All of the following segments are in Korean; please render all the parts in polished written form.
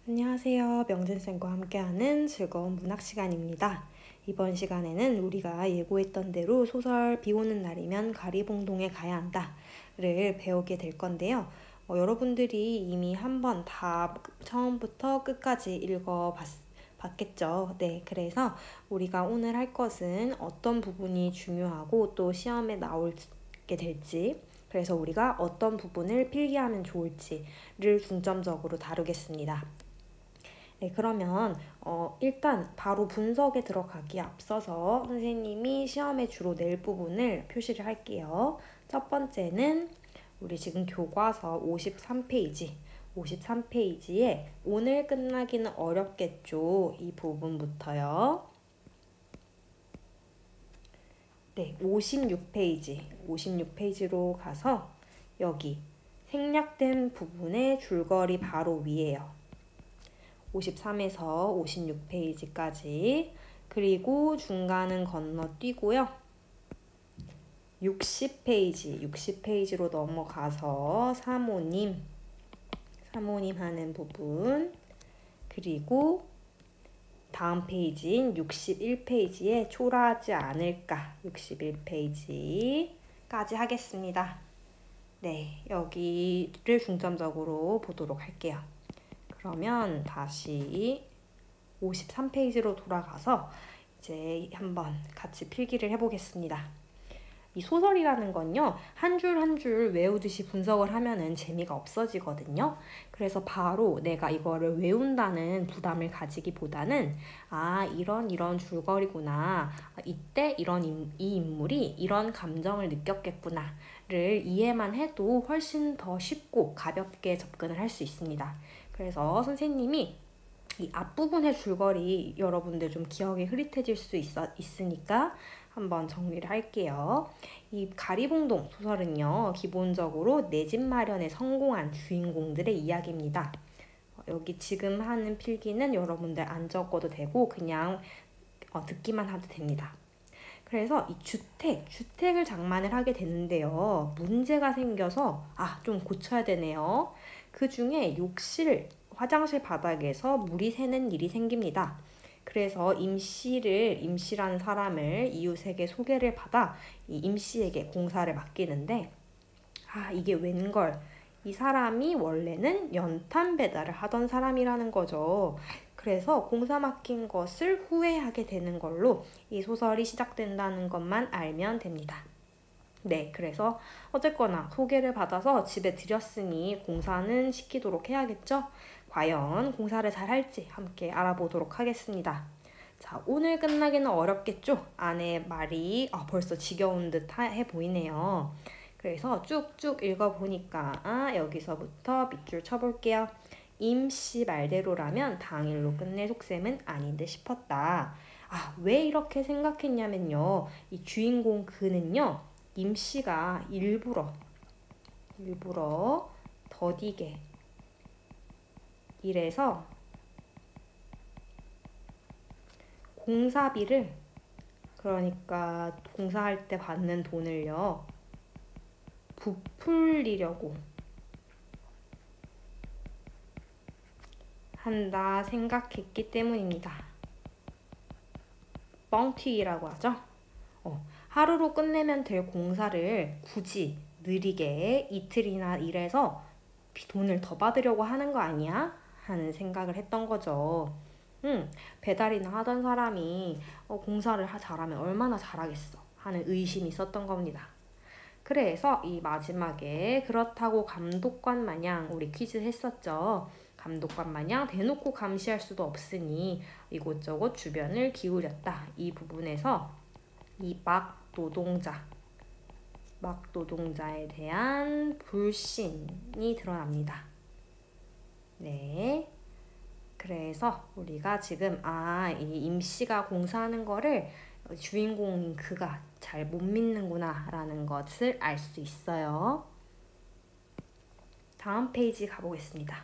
안녕하세요. 명진쌤과 함께하는 즐거운 문학 시간입니다. 이번 시간에는 우리가 예고했던 대로 소설 비 오는 날이면 가리봉동에 가야 한다를 배우게 될 건데요. 여러분들이 이미 한번 다 처음부터 끝까지 읽어봤겠죠. 네, 그래서 우리가 오늘 할 것은 어떤 부분이 중요하고 또 시험에 나오게 될지, 그래서 우리가 어떤 부분을 필기하면 좋을지를 중점적으로 다루겠습니다. 네, 그러면 일단 바로 분석에 들어가기 앞서서 선생님이 시험에 주로 낼 부분을 표시를 할게요. 첫 번째는 우리 지금 교과서 53페이지에 오늘 끝나기는 어렵겠죠. 이 부분부터요. 네, 56페이지로 가서 여기 생략된 부분의 줄거리 바로 위에요. 53에서 56페이지까지, 그리고 중간은 건너뛰고요. 60페이지로 넘어가서 사모님 하는 부분, 그리고 다음 페이지인 61페이지에 초라하지 않을까 61페이지까지 하겠습니다. 네, 여기를 중점적으로 보도록 할게요. 그러면 다시 53페이지로 돌아가서 이제 한번 같이 필기를 해보겠습니다. 이 소설이라는 건요, 한 줄 한 줄 외우듯이 분석을 하면은 재미가 없어지거든요. 그래서 바로 내가 이거를 외운다는 부담을 가지기보다는 이런 줄거리구나, 이때 이 인물이 이런 감정을 느꼈겠구나를 이해만 해도 훨씬 더 쉽고 가볍게 접근을 할 수 있습니다. 그래서 선생님이 이 앞부분의 줄거리 여러분들 좀 기억이 흐릿해질 수 있으니까 한번 정리를 할게요. 이 가리봉동 소설은요, 기본적으로 내 집 마련에 성공한 주인공들의 이야기입니다. 여기 지금 하는 필기는 여러분들 안 적어도 되고 그냥 듣기만 하도 됩니다. 그래서 이 주택을 장만을 하게 되는데요. 문제가 생겨서 좀 고쳐야 되네요. 그 중에 화장실 바닥에서 물이 새는 일이 생깁니다. 그래서 임씨라는 사람을 이웃에게 소개를 받아 이 임씨에게 공사를 맡기는데, 이게 웬걸, 이 사람이 원래는 연탄 배달을 하던 사람이라는 거죠. 그래서 공사 맡긴 것을 후회하게 되는 걸로 이 소설이 시작된다는 것만 알면 됩니다. 네, 그래서 어쨌거나 소개를 받아서 집에 들였으니 공사는 시키도록 해야겠죠? 과연 공사를 잘 할지 함께 알아보도록 하겠습니다. 자, 오늘 끝나기는 어렵겠죠? 안에 말이 벌써 지겨운 듯 해 보이네요. 그래서 쭉쭉 읽어보니까 여기서부터 밑줄 쳐볼게요. 임씨 말대로라면 당일로 끝낼 속셈은 아닌 듯 싶었다. 왜 이렇게 생각했냐면요. 이 주인공 그는요, 임씨가 일부러 더디게 일해서 공사비를, 그러니까 공사할 때 받는 돈을요, 부풀리려고 한다 생각했기 때문입니다. 뻥튀기라고 하죠. 하루로 끝내면 될 공사를 굳이 느리게 이틀이나 일해서 돈을 더 받으려고 하는 거 아니야? 하는 생각을 했던 거죠. 배달이나 하던 사람이 공사를 잘하면 얼마나 잘하겠어 하는 의심이 있었던 겁니다. 그래서 이 마지막에 그렇다고 감독관 마냥, 우리 퀴즈 했었죠. 감독관 마냥 대놓고 감시할 수도 없으니 이곳저곳 주변을 기울였다. 이 부분에서 이 막노동자에 대한 불신이 드러납니다. 네. 그래서 우리가 지금 이 임씨가 공사하는 거를 주인공인 그가 잘 못 믿는구나 라는 것을 알 수 있어요. 다음 페이지 가보겠습니다.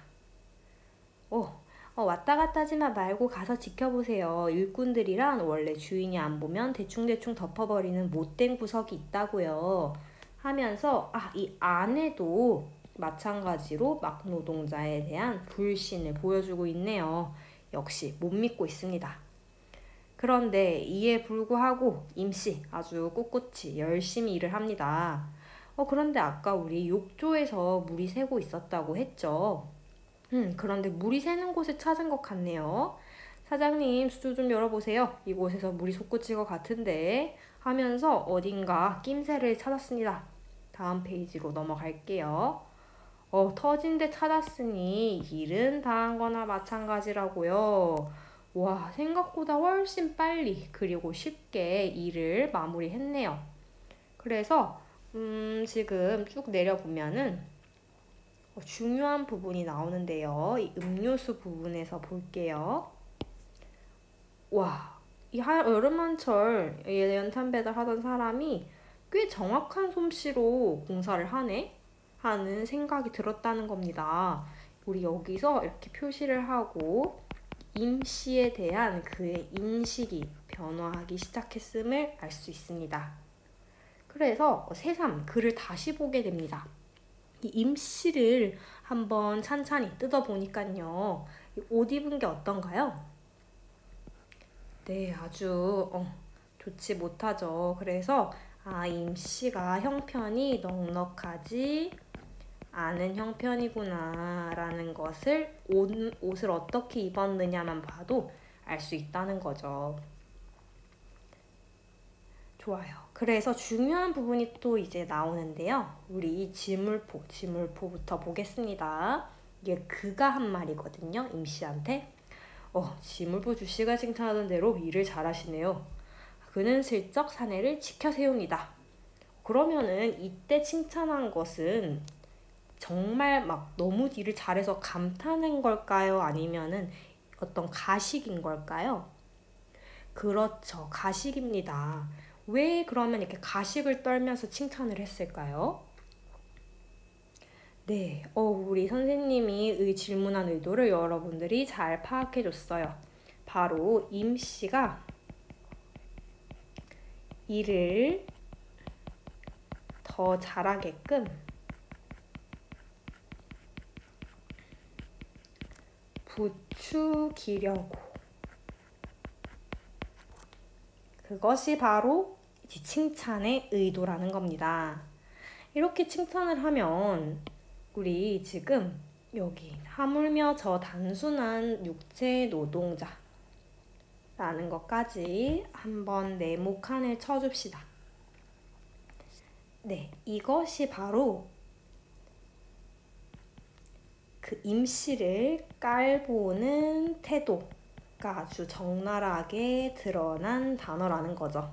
왔다 갔다 하지 말고 가서 지켜보세요. 일꾼들이란 원래 주인이 안 보면 대충대충 덮어버리는 못된 구석이 있다고요. 하면서 이 안에도 마찬가지로 막노동자에 대한 불신을 보여주고 있네요. 역시 못 믿고 있습니다. 그런데 이에 불구하고 임씨 아주 꿋꿋이 열심히 일을 합니다. 그런데 아까 우리 욕조에서 물이 새고 있었다고 했죠. 그런데 물이 새는 곳을 찾은 것 같네요. 사장님, 수조 좀 열어보세요. 이곳에서 물이 솟구칠 것 같은데 하면서 어딘가 낌새를 찾았습니다. 다음 페이지로 넘어갈게요. 터진 데 찾았으니 일은 다 한 거나 마찬가지라고요. 와, 생각보다 훨씬 빨리 그리고 쉽게 일을 마무리했네요. 그래서 지금 쭉 내려보면은 중요한 부분이 나오는데요. 이 음료수 부분에서 볼게요. 와, 이 여름한철 연탄 배달하던 사람이 꽤 정확한 솜씨로 공사를 하네? 하는 생각이 들었다는 겁니다. 우리 여기서 이렇게 표시를 하고 임씨에 대한 그의 인식이 변화하기 시작했음을 알 수 있습니다. 그래서 새삼 글을 다시 보게 됩니다. 이 임씨를 한번 찬찬히 뜯어보니까요. 옷 입은 게 어떤가요? 네, 아주 좋지 못하죠. 그래서 임씨가 형편이 넉넉하지 않은 형편이구나 라는 것을 옷을 어떻게 입었느냐만 봐도 알 수 있다는 거죠. 좋아요. 그래서 중요한 부분이 또 이제 나오는데요. 우리 이 지물포부터 보겠습니다. 이게 그가 한 말이거든요. 임씨한테. 지물포 주씨가 칭찬하던 대로 일을 잘하시네요. 그는 슬쩍 사내를 지켜 세웁니다. 그러면은 이때 칭찬한 것은 정말 막 너무 일을 잘해서 감탄한 걸까요? 아니면은 어떤 가식인 걸까요? 그렇죠. 가식입니다. 왜 그러면 이렇게 가식을 떨면서 칭찬을 했을까요? 네, 우리 선생님이 질문한 의도를 여러분들이 잘 파악해 줬어요. 바로 임씨가 일을 더 잘하게끔 부추기려고. 그것이 바로 이제 칭찬의 의도라는 겁니다. 이렇게 칭찬을 하면 우리 지금 여기 하물며 저 단순한 육체 노동자라는 것까지 한번 네모칸을 쳐줍시다. 네, 이것이 바로 그 임씨를 깔보는 태도가 아주 적나라하게 드러난 단어라는 거죠.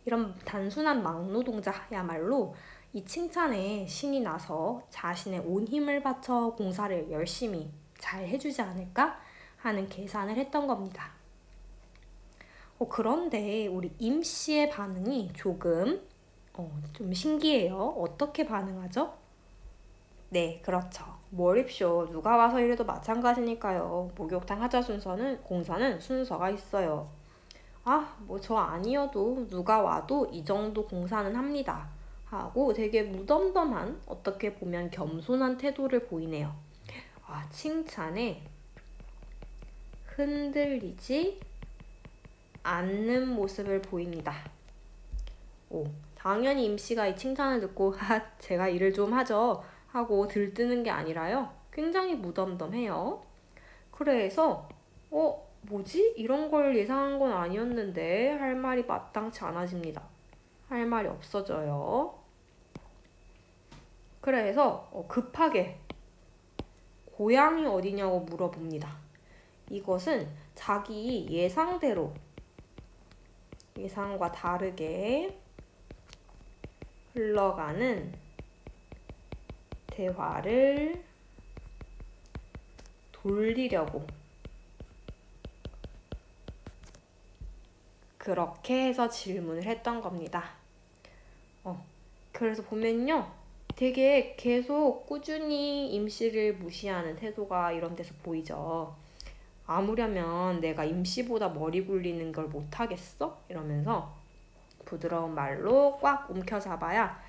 이런 단순한 막노동자야말로 이 칭찬에 신이 나서 자신의 온 힘을 바쳐 공사를 열심히 잘 해주지 않을까 하는 계산을 했던 겁니다. 그런데 우리 임씨의 반응이 조금 좀 신기해요. 어떻게 반응하죠? 네, 그렇죠. 뭐립쇼. 누가 와서 이래도 마찬가지니까요. 목욕탕 하자 공사는 순서가 있어요. 뭐 저 아니어도 누가 와도 이 정도 공사는 합니다. 하고 되게 무덤덤한, 어떻게 보면 겸손한 태도를 보이네요. 칭찬에 흔들리지 않는 모습을 보입니다. 당연히 임씨가 이 칭찬을 듣고 제가 일을 좀 하죠 하고 들뜨는 게 아니라요. 굉장히 무덤덤해요. 그래서 뭐지? 이런 걸 예상한 건 아니었는데 할 말이 마땅치 않아집니다. 할 말이 없어져요. 그래서 급하게 고향이 어디냐고 물어봅니다. 이것은 자기 예상과 다르게 흘러가는 대화를 돌리려고 그렇게 해서 질문을 했던 겁니다. 그래서 보면요. 되게 계속 꾸준히 임씨를 무시하는 태도가 이런 데서 보이죠. 아무려면 내가 임씨보다 머리 굴리는 걸 못하겠어? 이러면서 부드러운 말로 꽉 움켜잡아야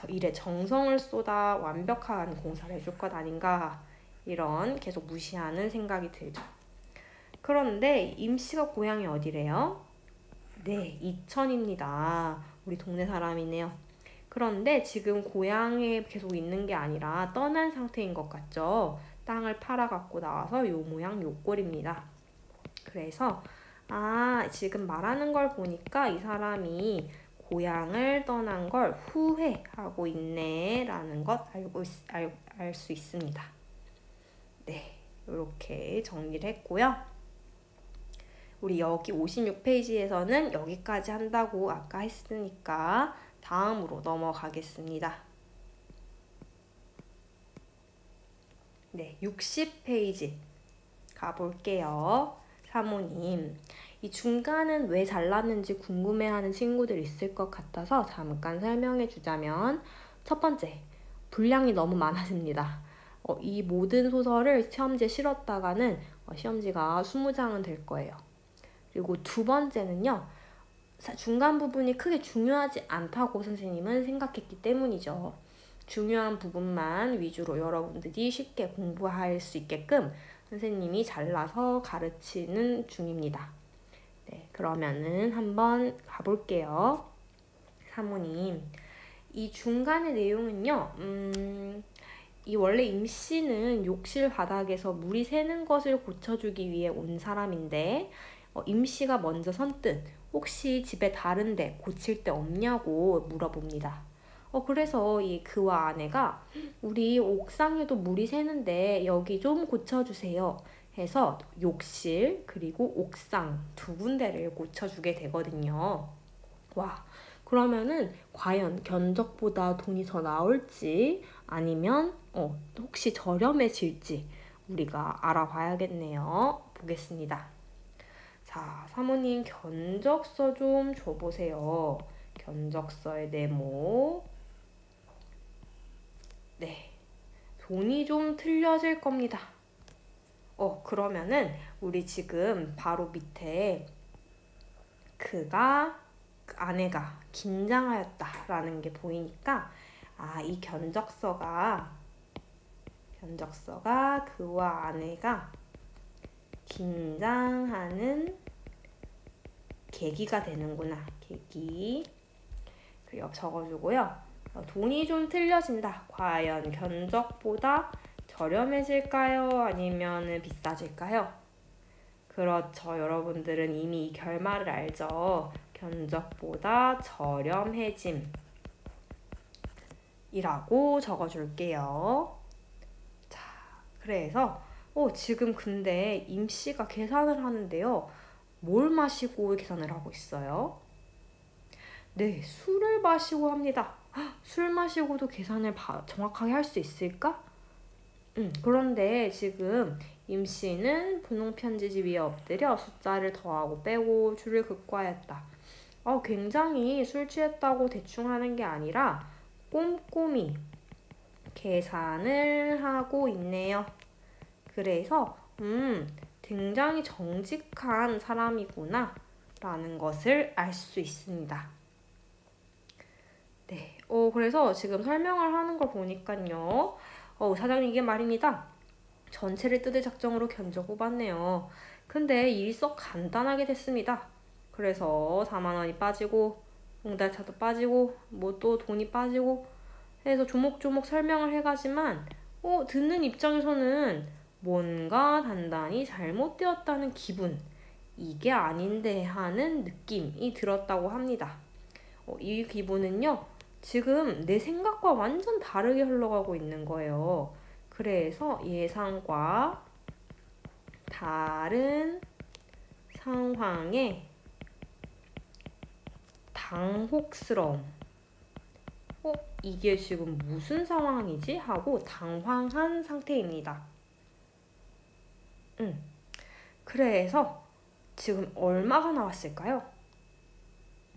일에 정성을 쏟아 완벽한 공사를 해줄 것 아닌가, 이런 계속 무시하는 생각이 들죠. 그런데 임씨가 고향이 어디래요? 네, 이천입니다. 우리 동네 사람이네요. 그런데 지금 고향에 계속 있는 게 아니라 떠난 상태인 것 같죠? 땅을 팔아 갖고 나와서 요 모양 요 꼴입니다. 그래서 지금 말하는 걸 보니까 이 사람이 고향을 떠난 걸 후회하고 있네 라는 것 알 수 있습니다. 네, 이렇게 정리를 했고요. 우리 여기 56페이지에서는 여기까지 한다고 아까 했으니까 다음으로 넘어가겠습니다. 네, 60페이지 가볼게요. 사모님, 이 중간은 왜 잘랐는지 궁금해하는 친구들 있을 것 같아서 잠깐 설명해 주자면, 첫 번째, 분량이 너무 많아집니다. 이 모든 소설을 시험지에 실었다가는 시험지가 20장은 될 거예요. 그리고 두 번째는요, 중간 부분이 크게 중요하지 않다고 선생님은 생각했기 때문이죠. 중요한 부분만 위주로 여러분들이 쉽게 공부할 수 있게끔 선생님이 잘라서 가르치는 중입니다. 네, 그러면은 한번 가볼게요. 사모님, 이 중간의 내용은요, 이 원래 임씨는 욕실 바닥에서 물이 새는 것을 고쳐주기 위해 온 사람인데, 임씨가 먼저 선뜻 혹시 집에 다른데 고칠 데 없냐고 물어봅니다. 그래서 그와 아내가 우리 옥상에도 물이 새는데 여기 좀 고쳐주세요 해서 욕실 그리고 옥상 두 군데를 고쳐주게 되거든요. 와, 그러면은 과연 견적보다 돈이 더 나올지 아니면 혹시 저렴해질지 우리가 알아봐야겠네요. 보겠습니다. 자, 사모님 견적서 좀 줘보세요. 견적서의 네모. 네, 돈이 좀 틀려질 겁니다. 그러면은 우리 지금 바로 밑에 아내가 긴장하였다라는 게 보이니까 이 견적서가 그와 아내가 긴장하는 계기가 되는구나. 계기. 그리고 적어주고요. 돈이 좀 틀려진다. 과연 견적보다 저렴해질까요? 아니면 비싸질까요? 그렇죠. 여러분들은 이미 이 결말을 알죠. 견적보다 저렴해짐 이라고 적어줄게요. 자, 그래서 지금 근데 임씨가 계산을 하는데요. 뭘 마시고 계산을 하고 있어요? 네, 술을 마시고 합니다. 술 마시고도 계산을 정확하게 할 수 있을까? 그런데 지금 임씨는 분홍편지지 위에 엎드려 숫자를 더하고 빼고 줄을 긋고 하였다. 굉장히 술 취했다고 대충 하는 게 아니라 꼼꼼히 계산을 하고 있네요. 그래서 굉장히 정직한 사람이구나 라는 것을 알 수 있습니다. 네, 그래서 지금 설명을 하는 걸 보니까요. 사장님 이게 말입니다. 전체를 뜯을 작정으로 견적 뽑았네요. 근데 일이 썩 간단하게 됐습니다. 그래서 4만 원이 빠지고 봉달차도 빠지고 뭐 또 돈이 빠지고 해서 조목조목 설명을 해가지만 듣는 입장에서는 뭔가 단단히 잘못되었다는 기분, 이게 아닌데 하는 느낌이 들었다고 합니다. 이 기분은요, 지금 내 생각과 완전 다르게 흘러가고 있는 거예요. 그래서 예상과 다른 상황에 당혹스러움. 이게 지금 무슨 상황이지? 하고 당황한 상태입니다. 그래서 지금 얼마가 나왔을까요?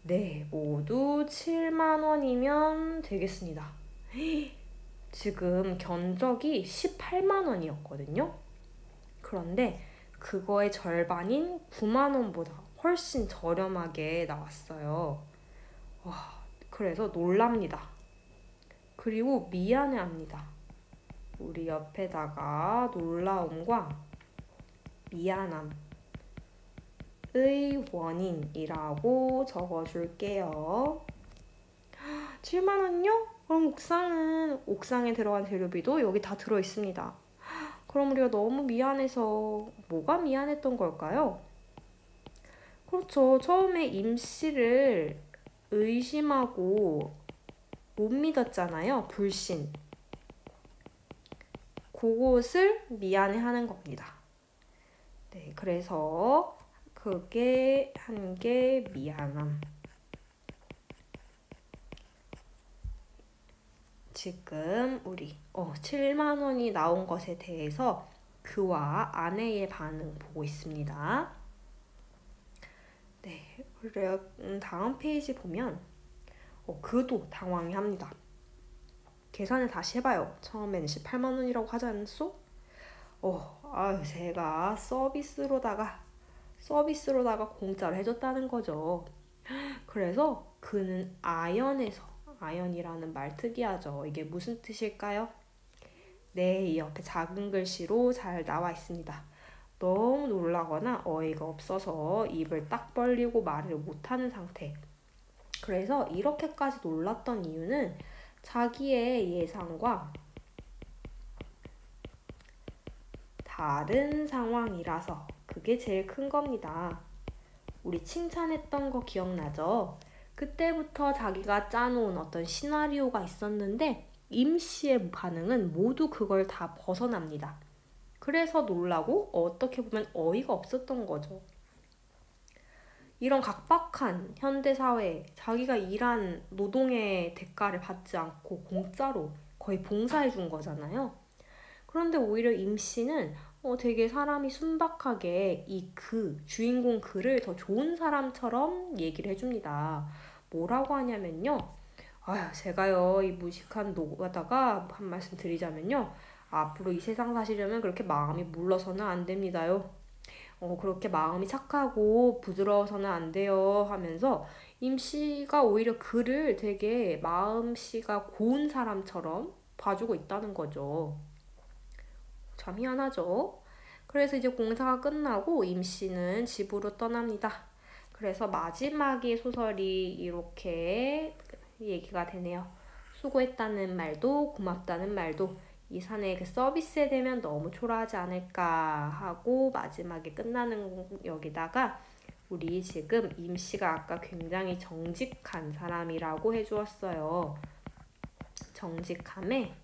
네, 모두 7만 원이면 되겠습니다. 지금 견적이 18만 원이었거든요. 그런데 그거의 절반인 9만 원보다 훨씬 저렴하게 나왔어요. 와, 그래서 놀랍니다. 그리고 미안해합니다. 우리 옆에다가 놀라움과 미안함의 원인이라고 적어줄게요. 7만 원요? 그럼 옥상에 들어간 재료비도 여기 다 들어있습니다. 그럼 우리가 너무 미안해서 뭐가 미안했던 걸까요? 그렇죠. 처음에 임씨를 의심하고 못 믿었잖아요. 불신. 그것을 미안해하는 겁니다. 네, 그래서 그게 한 게 미안함. 지금 우리 7만 원이 나온 것에 대해서 그와 아내의 반응 보고 있습니다. 네, 그래요. 다음 페이지 보면 그도 당황해합니다. 계산을 다시 해봐요. 처음에는 18만 원이라고 하지 않았어? 제가 서비스로다가 공짜로 해줬다는 거죠. 그래서 그는 아연이라는 말 특이하죠. 이게 무슨 뜻일까요? 네, 이 옆에 작은 글씨로 잘 나와 있습니다. 너무 놀라거나 어이가 없어서 입을 딱 벌리고 말을 못하는 상태. 그래서 이렇게까지 놀랐던 이유는 자기의 예상과 다른 상황이라서 그게 제일 큰 겁니다. 우리 칭찬했던 거 기억나죠? 그때부터 자기가 짜놓은 어떤 시나리오가 있었는데 임씨의 반응은 모두 그걸 다 벗어납니다. 그래서 놀라고 어떻게 보면 어이가 없었던 거죠. 이런 각박한 현대사회에 자기가 일한 노동의 대가를 받지 않고 공짜로 거의 봉사해 준 거잖아요. 그런데 오히려 임씨는 되게 사람이 순박하게 주인공 그를 더 좋은 사람처럼 얘기를 해줍니다. 뭐라고 하냐면요. 제가요, 이 무식한 노가다가 한 말씀 드리자면요. 앞으로 이 세상 사시려면 그렇게 마음이 물러서는 안 됩니다요. 그렇게 마음이 착하고 부드러워서는 안 돼요 하면서 임씨가 오히려 그를 되게 마음씨가 고운 사람처럼 봐주고 있다는 거죠. 참 희한하죠? 그래서 이제 공사가 끝나고 임씨는 집으로 떠납니다. 그래서 마지막의 소설이 이렇게 얘기가 되네요. 수고했다는 말도 고맙다는 말도 이 사내의 그 서비스에 대면 너무 초라하지 않을까 하고 마지막에 끝나는 여기다가 우리 지금 임씨가 아까 굉장히 정직한 사람이라고 해주었어요. 정직함에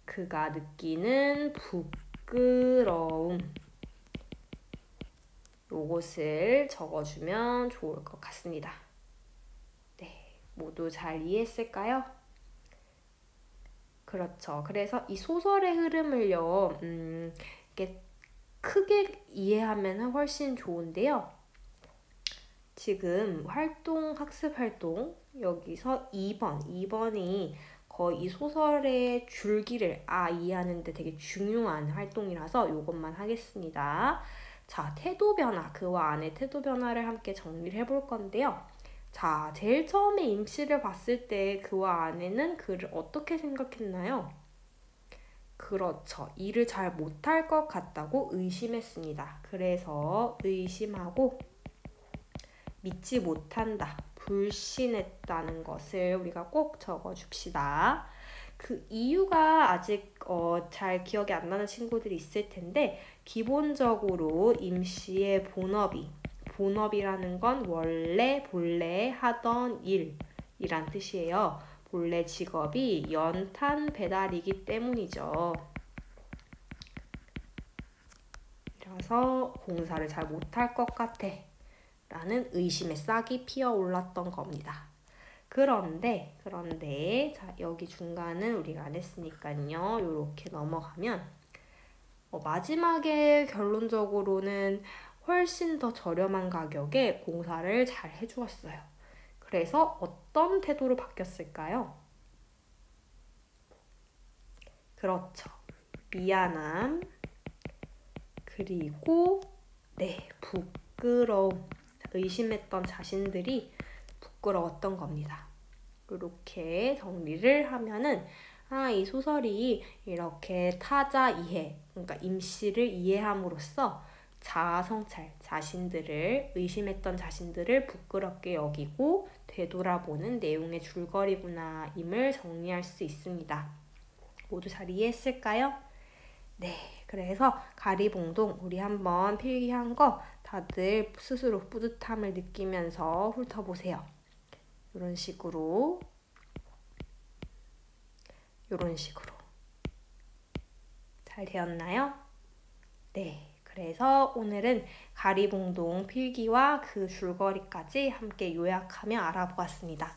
그가 느끼는 부끄러움 요것을 적어주면 좋을 것 같습니다. 네, 모두 잘 이해했을까요? 그렇죠. 그래서 이 소설의 흐름을요, 이렇게 크게 이해하면 훨씬 좋은데요. 지금 학습 활동, 여기서 2번이 거의 이 소설의 줄기를 이해하는 데 되게 중요한 활동이라서 이것만 하겠습니다. 자, 태도 변화, 그와 아내 태도 변화를 함께 정리를 해볼 건데요. 자, 제일 처음에 임씨를 봤을 때 그와 아내는 그를 어떻게 생각했나요? 그렇죠. 일을 잘 못할 것 같다고 의심했습니다. 그래서 의심하고 믿지 못한다, 불신했다는 것을 우리가 꼭 적어줍시다. 그 이유가 아직 잘 기억이 안 나는 친구들이 있을 텐데 기본적으로 임씨의 본업이라는 건 본래 하던 일이란 뜻이에요. 본래 직업이 연탄 배달이기 때문이죠. 그래서 공사를 잘 못할 것 같아 라는 의심의 싹이 피어올랐던 겁니다. 그런데 자, 여기 중간은 우리가 안 했으니까요. 이렇게 넘어가면 마지막에 결론적으로는 훨씬 더 저렴한 가격에 공사를 잘 해주었어요. 그래서 어떤 태도로 바뀌었을까요? 그렇죠. 미안함, 그리고 부끄러움. 의심했던 자신들이 부끄러웠던 겁니다. 이렇게 정리를 하면은 이 소설이 이렇게 타자 이해, 그러니까 임시를 이해함으로써 자아 성찰, 자신들을 의심했던 자신들을 부끄럽게 여기고 되돌아보는 내용의 줄거리구나 임을 정리할 수 있습니다. 모두 잘 이해했을까요? 네, 그래서 가리봉동 우리 한번 필기한 거 다들 스스로 뿌듯함을 느끼면서 훑어보세요. 이런 식으로 잘 되었나요? 네, 그래서 오늘은 가리봉동 필기와 그 줄거리까지 함께 요약하며 알아보았습니다.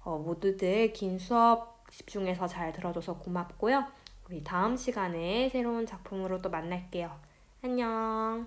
모두들 긴 수업 집중해서 잘 들어줘서 고맙고요. 우리 다음 시간에 새로운 작품으로 또 만날게요. 안녕.